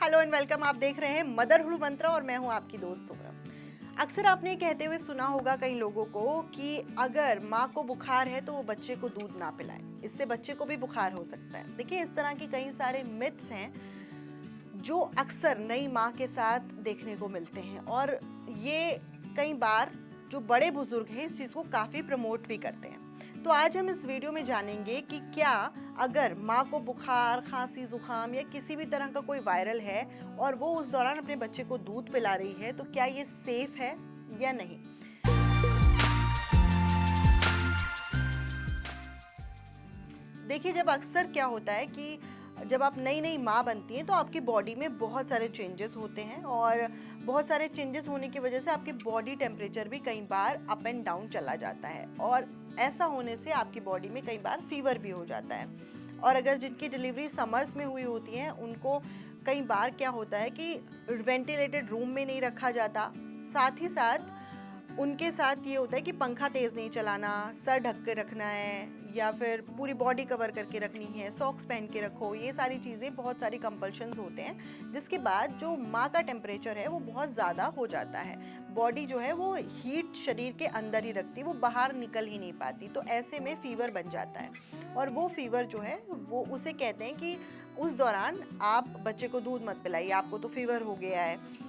Hello and welcome. आप देख रहे हैं मदरहुड मंत्र और मैं हूं आपकी दोस्त सुमरम। अक्सर आपने कहते हुए सुना होगा कई लोगों को कि अगर माँ को बुखार है तो वो बच्चे को दूध ना पिलाए, इससे बच्चे को भी बुखार हो सकता है। देखिए, इस तरह के कई सारे मिथ्स हैं जो अक्सर नई माँ के साथ देखने को मिलते हैं और ये कई बार जो बड़े बुजुर्ग हैं इस चीज़ को काफ़ी प्रमोट भी करते हैं। तो आज हम इस वीडियो में जानेंगे कि क्या अगर माँ को बुखार, खांसी, जुकाम या किसी भी तरह का कोई वायरल है और वो उस दौरान अपने बच्चे को दूध पिला रही है तो क्या ये सेफ है या नहीं। देखिए, जब अक्सर क्या होता है कि जब आप नई नई माँ बनती हैं तो आपकी बॉडी में बहुत सारे चेंजेस होते हैं और बहुत सारे चेंजेस होने की वजह से आपकी बॉडी टेम्परेचर भी कई बार अप एंड डाउन चला जाता है और ऐसा होने से आपकी बॉडी में कई बार फीवर भी हो जाता है। और अगर जिनकी डिलीवरी समर्स में हुई होती है उनको कई बार क्या होता है कि वेंटिलेटेड रूम में नहीं रखा जाता, साथ ही साथ उनके साथ ये होता है कि पंखा तेज़ नहीं चलाना, सर ढक के रखना है या फिर पूरी बॉडी कवर करके रखनी है, सॉक्स पहन के रखो। ये सारी चीज़ें, बहुत सारी कंपल्शंस होते हैं जिसके बाद जो माँ का टेम्परेचर है वो बहुत ज़्यादा हो जाता है। बॉडी जो है वो हीट शरीर के अंदर ही रखती है, वो बाहर निकल ही नहीं पाती। तो ऐसे में फीवर बन जाता है और वो फीवर जो है वो उसे कहते हैं कि उस दौरान आप बच्चे को दूध मत पिलाइए, आपको तो फीवर हो गया है।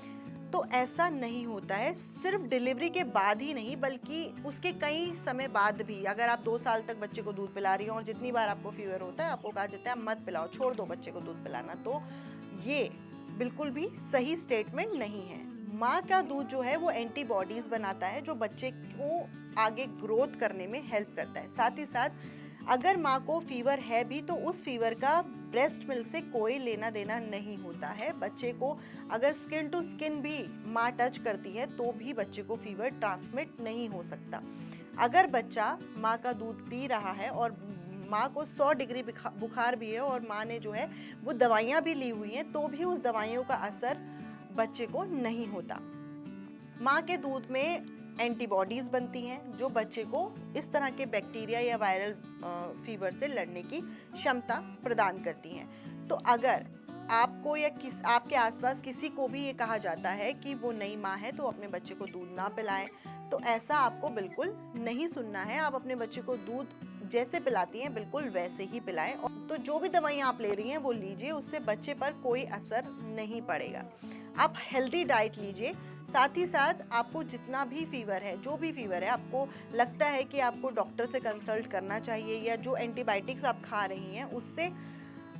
तो ऐसा नहीं होता है। सिर्फ डिलीवरी के बाद ही नहीं बल्कि उसके कई समय बाद भी अगर आप 2 साल तक बच्चे को दूध पिला रही हो और जितनी बार आपको फीवर होता है आपको कहा जाता है मत पिलाओ, छोड़ दो बच्चे को दूध पिलाना, तो ये बिल्कुल भी सही स्टेटमेंट नहीं है। माँ का दूध जो है वो एंटीबॉडीज बनाता है जो बच्चे को आगे ग्रोथ करने में हेल्प करता है। साथ ही साथ अगर माँ को फीवर है भी तो उस फीवर का ब्रेस्ट मिल्क से कोई लेना देना नहीं होता है। बच्चे को अगर स्किन टू स्किन भी माँ टच करती है तो भी बच्चे को फीवर ट्रांसमिट नहीं हो सकता। अगर बच्चा माँ का दूध पी रहा है और माँ को 100 डिग्री बुखार भी है और माँ ने जो है वो दवाइयाँ भी ली हुई हैं तो भी उस दवाइयों का असर बच्चे को नहीं होता। माँ के दूध में एंटीबॉडीज बनती हैं जो बच्चे को इस तरह के बैक्टीरिया या वायरल फीवर से लड़ने की क्षमता प्रदान करती हैं। तो अगर आपको या आपके आसपास किसी को भी ये कहा जाता है कि वो नई माँ है तो अपने बच्चे को दूध ना पिलाएं, तो ऐसा आपको बिल्कुल नहीं सुनना है। आप अपने बच्चे को दूध जैसे पिलाती हैं बिल्कुल वैसे ही पिलाएं। तो जो भी दवाइयाँ आप ले रही हैं वो लीजिए, उससे बच्चे पर कोई असर नहीं पड़ेगा। आप हेल्दी डाइट लीजिए। साथ ही साथ आपको जितना भी फीवर है, जो भी फीवर है, आपको लगता है कि आपको डॉक्टर से कंसल्ट करना चाहिए या जो एंटीबायोटिक्स आप खा रही हैं उससे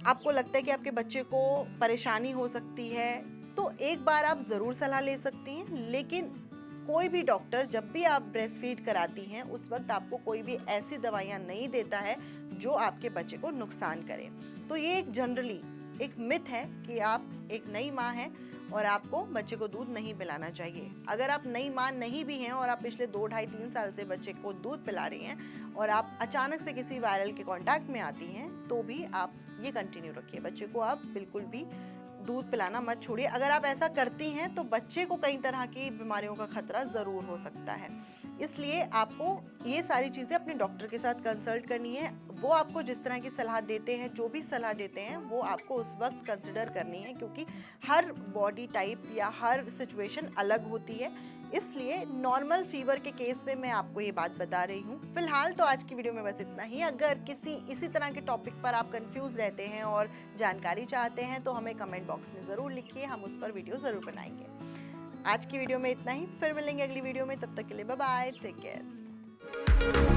आपको लगता है कि आपके बच्चे को परेशानी हो सकती है, तो एक बार आप ज़रूर सलाह ले सकती हैं। लेकिन कोई भी डॉक्टर जब भी आप ब्रेस्ट फीड कराती हैं उस वक्त आपको कोई भी ऐसी दवाइयाँ नहीं देता है जो आपके बच्चे को नुकसान करे। तो ये एक जनरली एक मिथ है कि आप एक नई माँ हैं और आपको बच्चे को दूध नहीं पिलाना चाहिए। अगर आप नई माँ नहीं भी हैं और आप पिछले 2, ढाई, 3 साल से बच्चे को दूध पिला रही हैं और आप अचानक से किसी वायरल के कांटेक्ट में आती हैं तो भी आप ये कंटिन्यू रखिए, बच्चे को आप बिल्कुल भी दूध पिलाना मत छोड़िए। अगर आप ऐसा करती हैं तो बच्चे को कई तरह की बीमारियों का खतरा ज़रूर हो सकता है। इसलिए आपको ये सारी चीज़ें अपने डॉक्टर के साथ कंसल्ट करनी है। वो आपको जिस तरह की सलाह देते हैं, जो भी सलाह देते हैं वो आपको उस वक्त कंसिडर करनी है क्योंकि हर बॉडी टाइप या हर सिचुएशन अलग होती है। इसलिए नॉर्मल फीवर के केस में मैं आपको ये बात बता रही हूँ। फिलहाल तो आज की वीडियो में बस इतना ही। अगर किसी इसी तरह के टॉपिक पर आप कंफ्यूज रहते हैं और जानकारी चाहते हैं तो हमें कमेंट बॉक्स में ज़रूर लिखिए, हम उस पर वीडियो ज़रूर बनाएंगे। आज की वीडियो में इतना ही, फिर मिलेंगे अगली वीडियो में। तब तक के लिए बाय बाय, टेक केयर।